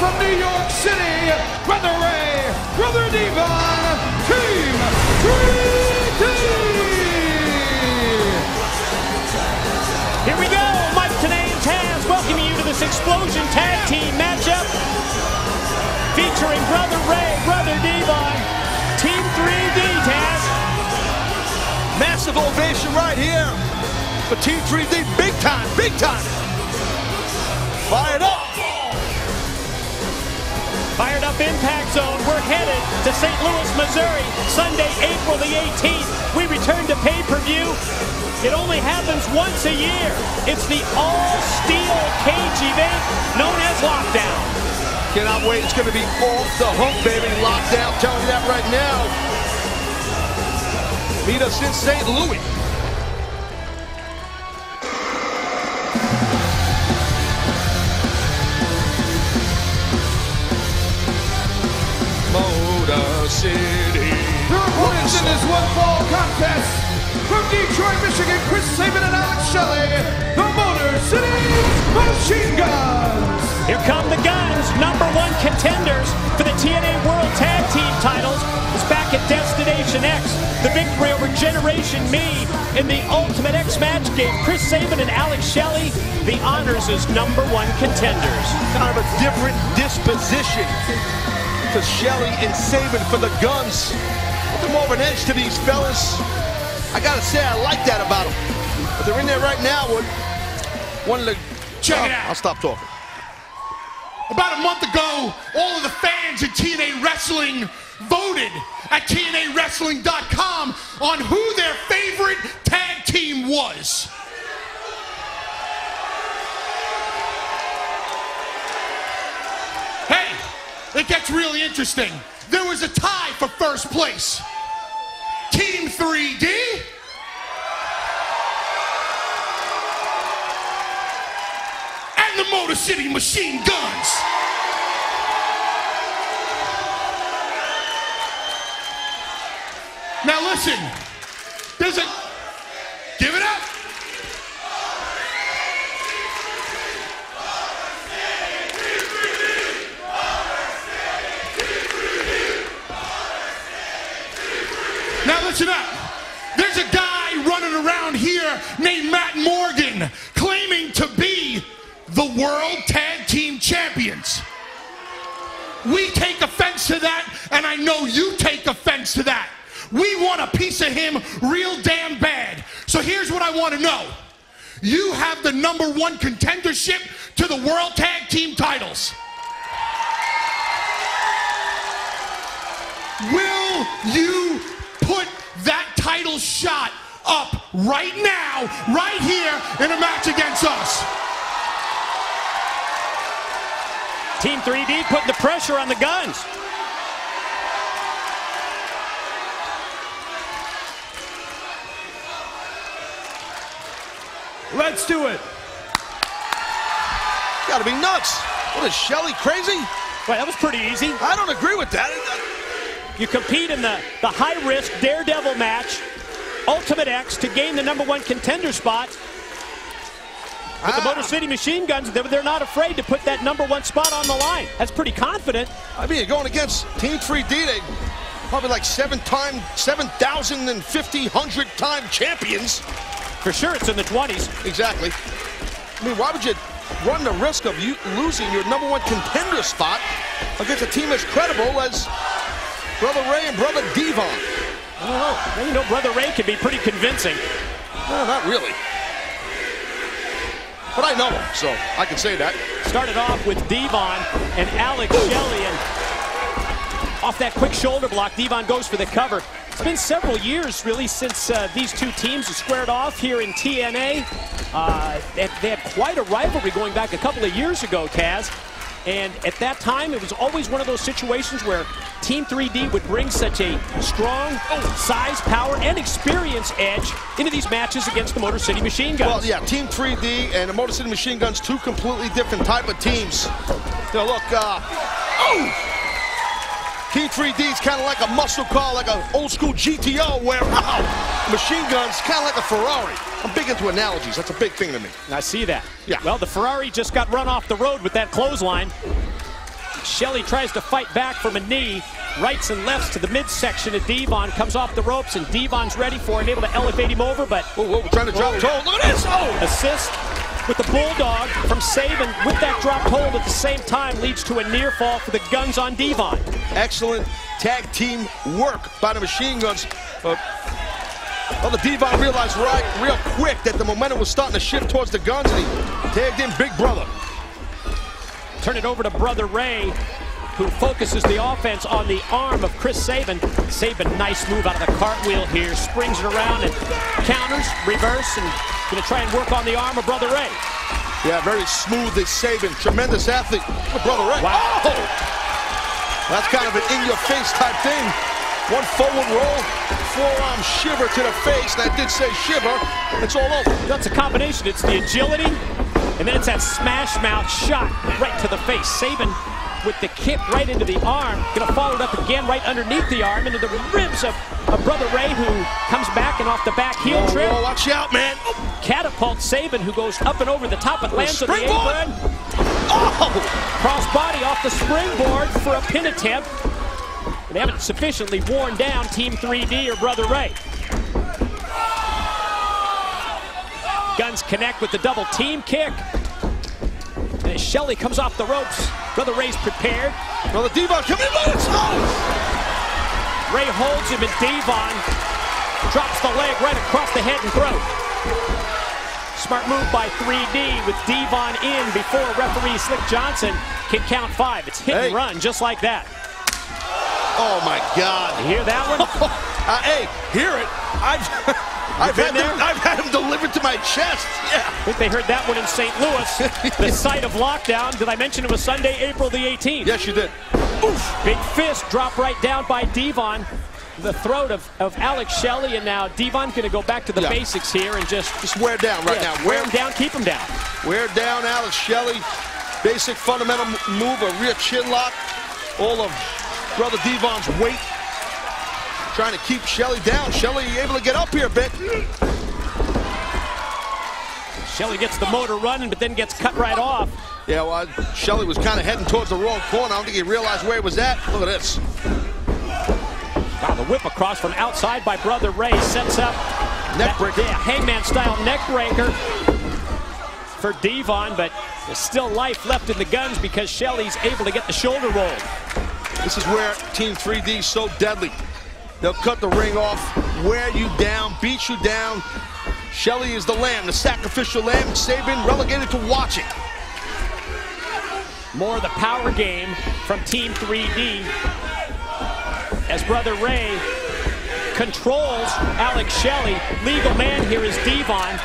from New York City, Brother Ray, Brother Devon, Team 3D! Here we go, Mike Tenay and Taz welcoming you to this Explosion Tag Team matchup featuring Brother Ray, Brother Devon, Team 3D, Taz. Massive ovation right here for Team 3D, big time, big time. Fired up. Fired up Impact Zone. We're headed to St. Louis, Missouri, Sunday, April the 18th. We return to pay-per-view. It only happens once a year. It's the all-steel cage event known as Lockdown. Cannot wait. It's going to be off the hook, baby. Lockdown. Telling you that right now. Meet us in St. Louis. Motor City. Your opponents in this one-fall contest, from Detroit, Michigan, Chris Sabin and Alex Shelley, the Motor City Machine Guns. Here come the Guns, #1 contenders for the TNA World Tag Team titles. Is back at Destination X. The victory over Generation Me in the Ultimate X match gave Chris Sabin and Alex Shelley the honors as #1 contenders. Kind of a different disposition to Shelley and Sabin for the Guns. Put more of an edge to these fellas. I gotta say, I like that about them. But they're in there right now with one of the... Check it out. I'll stop talking. About a month ago, all of the fans in TNA Wrestling voted at TNAWrestling.com on who their favorite tag team was. Hey, it gets really interesting. There was a tie for first place. Team 3D and the Motor City Machine Guns. Now listen, there's a, give it up. Now listen up. There's a guy running around here named Matt Morgan claiming to be the World Tag Team Champions. We take offense to that, and I know you take offense to that. We want a piece of him real damn bad. So here's what I want to know. You have the #1 contendership to the World Tag Team titles. Will you put that title shot up right now, right here in a match against us? Team 3D putting the pressure on the Guns. Let's do it. Gotta be nuts. What is Shelley, crazy? Well, that was pretty easy. I don't agree with that. You compete in the high-risk Daredevil match, Ultimate X, to gain the #1 contender spot. But the Motor City Machine Guns, they're not afraid to put that #1 spot on the line. That's pretty confident. I mean, going against Team 3D, they probably like 7,050, 100-time champions. For sure, it's in the 20s. Exactly. I mean, why would you run the risk of you losing your #1 contender spot against a team as credible as Brother Ray and Brother Devon? I don't know. Well, you know, Brother Ray can be pretty convincing. No, not really. But I know him, so I can say that. Started off with Devon and Alex Shelley, and off that quick shoulder block, Devon goes for the cover. It's been several years, really, since these two teams have squared off here in TNA. They had quite a rivalry going back a couple of years ago, Taz. And at that time, it was always one of those situations where Team 3D would bring such a strong size, power, and experience edge into these matches against the Motor City Machine Guns. Well, yeah, Team 3D and the Motor City Machine Guns, two completely different type of teams. You know, look, Team 3D is kind of like a muscle car, like an old school GTO, where Machine Guns kind of like a Ferrari. I'm big into analogies. That's a big thing to me. I see that. Yeah. Well, the Ferrari just got run off the road with that clothesline. Shelley tries to fight back from a knee. Rights and lefts to the midsection of Devon. Comes off the ropes, and Devon's ready for him. Able to elevate him over, but... Whoa, trying to drop toe. Look at this! Oh! Assist with the Bulldog from Sabin with that dropped hold at the same time leads to a near fall for the Guns on Devon. Excellent tag team work by the Machine Guns. Well, the Devon realized real quick that the momentum was starting to shift towards the Guns, and he tagged in Big Brother. Turn it over to Brother Ray, who focuses the offense on the arm of Chris Sabin. Sabin, nice move out of the cartwheel here, springs it around and counters, reverse, and gonna try and work on the arm of Brother Ray. Yeah, very smooth as Sabin, tremendous athlete. Brother Ray. Wow. Oh! That's kind of an in-your-face type thing. One forward roll, forearm shiver to the face, and I did say shiver, it's all over. That's a combination, it's the agility, and then it's that smash mouth shot right to the face. Sabin with the kick right into the arm, gonna follow it up again right underneath the arm into the ribs of Brother Ray, who comes back and off the back heel trip. Whoa, watch out, man. Catapult Sabin, who goes up and over the top, it lands on the apron. Oh! Cross body off the springboard for a pin attempt. They haven't sufficiently worn down Team 3D or Brother Ray. Guns connect with the double team kick. And as Shelley comes off the ropes, Brother Ray's prepared. Brother Devon, come in, let's go! Ray holds him, and Devon drops the leg right across the head and throat. Smart move by 3D with Devon in before referee Slick Johnson can count 5. It's hit and run just like that. Oh my God! You hear that one? Hey, hear it? I've had him delivered to my chest. Yeah. I think they heard that one in St. Louis, the site of lockdown. Did I mention it was Sunday, April the 18th? Yes, you did. Oof. Big fist dropped right down by Devon. The throat of Alex Shelley, and now Devon's going to go back to the basics here and just wear down now. Wear him down, keep him down. Wear down Alex Shelley. Basic fundamental move, a rear chin lock. All of Brother Devon's weight trying to keep Shelley down. Shelley able to get up here a bit. Shelley gets the motor running, but then gets cut right off. Yeah, well, Shelley was kind of heading towards the wrong corner. I don't think he realized where he was at. Look at this. Wow, the whip across from outside by Brother Ray sets up neck breaker. Yeah, hangman style neck breaker for Devon, but there's still life left in the Guns because Shelley's able to get the shoulder roll. This is where Team 3D is so deadly. They'll cut the ring off, wear you down, beat you down. Shelley is the lamb, the sacrificial lamb. Sabin relegated to watching. More of the power game from Team 3D as Brother Ray controls Alex Shelley. Legal man here is Devon.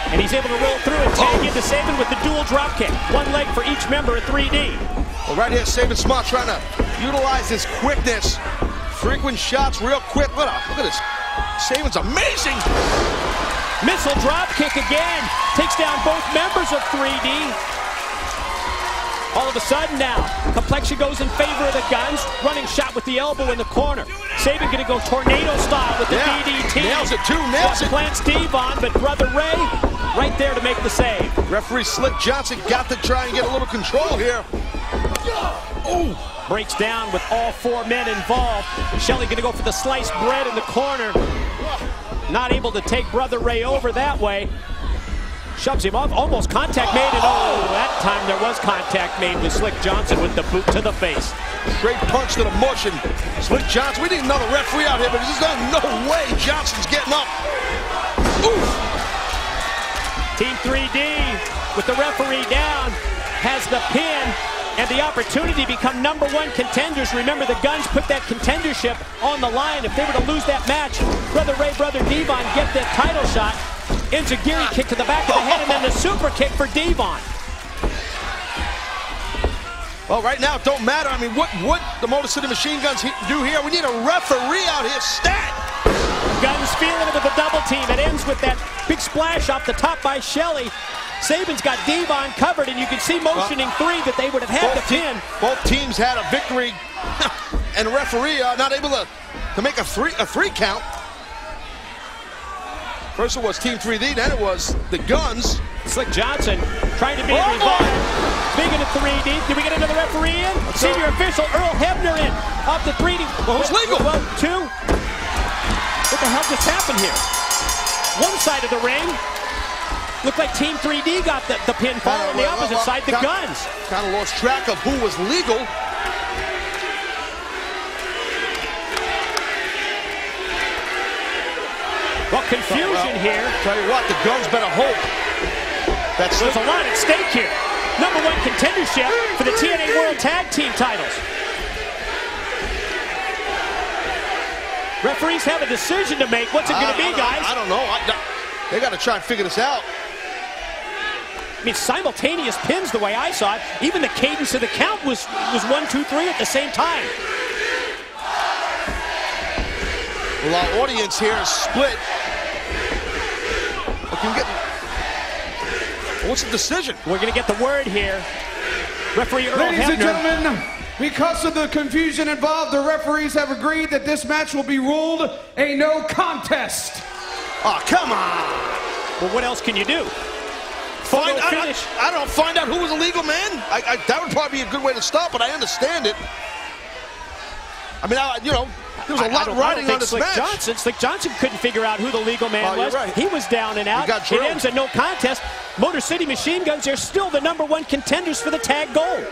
And he's able to roll through and tag into Sabin with the dual drop kick. One leg for each member of 3D. Well, right here, Sabin Smart trying to utilize his quickness. Frequent shots real quick. Look at this. Sabin's amazing. Missile drop kick again. Takes down both members of 3D. All of a sudden now, complexion goes in favor of the Guns. Running shot with the elbow in the corner. Sabin going to go tornado style with the DDT. Nails it too, nails it. Plants Devon, but Brother Ray right there to make the save. Referee Slick Johnson got to try and get a little control here. Oh! Breaks down with all 4 men involved. Shelley going to go for the sliced bread in the corner. Not able to take Brother Ray over that way. Shoves him off, almost contact made, and that time there was contact made with Slick Johnson with the boot to the face. Straight punch to the mush, and Slick Johnson, we need another referee out here, but there's no way Johnson's getting up. Oof. Team 3D with the referee down has the pin and the opportunity to become #1 contenders. Remember, the Guns put that contendership on the line. If they were to lose that match, Brother Ray, Brother Devon get that title shot. Enziguri kick to the back of the head, and then the super kick for Devon. Well, right now it don't matter. I mean, what the Motor City Machine Guns do here? We need a referee out here. Stat! Guns feeling it with the double team. It ends with that big splash off the top by Shelley. Sabin's got Devon covered, and you can see motioning 3 that they would have had the pin. Both teams had a victory, and the referee not able to make a three count. First it was Team 3D, then it was the Guns. Slick Johnson trying to beat Rivard. Speaking of 3D, did we get another referee in? Senior official Earl Hebner in. Up to 3D. Well, it was legal. Well, 2. What the hell just happened here? One side of the ring looked like Team 3D got the pinfall, on the opposite side, the Guns. Kind of lost track of who was legal. Well, confusion here. Tell you what, the Guns better hope. There's a lot at stake here. #1 contendership for the TNA World Tag Team titles. Referees have a decision to make. What's it going to be, guys? I don't know. They got to try and figure this out. I mean, simultaneous pins the way I saw it. Even the cadence of the count was 1, 2, 3 at the same time. Well, our audience here is split. What's the decision? We're going to get the word here. Referee Earl Ladies and Hebner. gentlemen, because of the confusion involved, the referees have agreed that this match will be ruled a no contest. Oh, come on. Well, what else can you do? I don't find out who was illegal, man. That would probably be a good way to stop, but I understand it. I mean, you know, there was a lot riding on this match. Slick Johnson couldn't figure out who the legal man was. Right. He was down and out. It ends a no contest. Motor City Machine Guns are still the #1 contenders for the tag gold.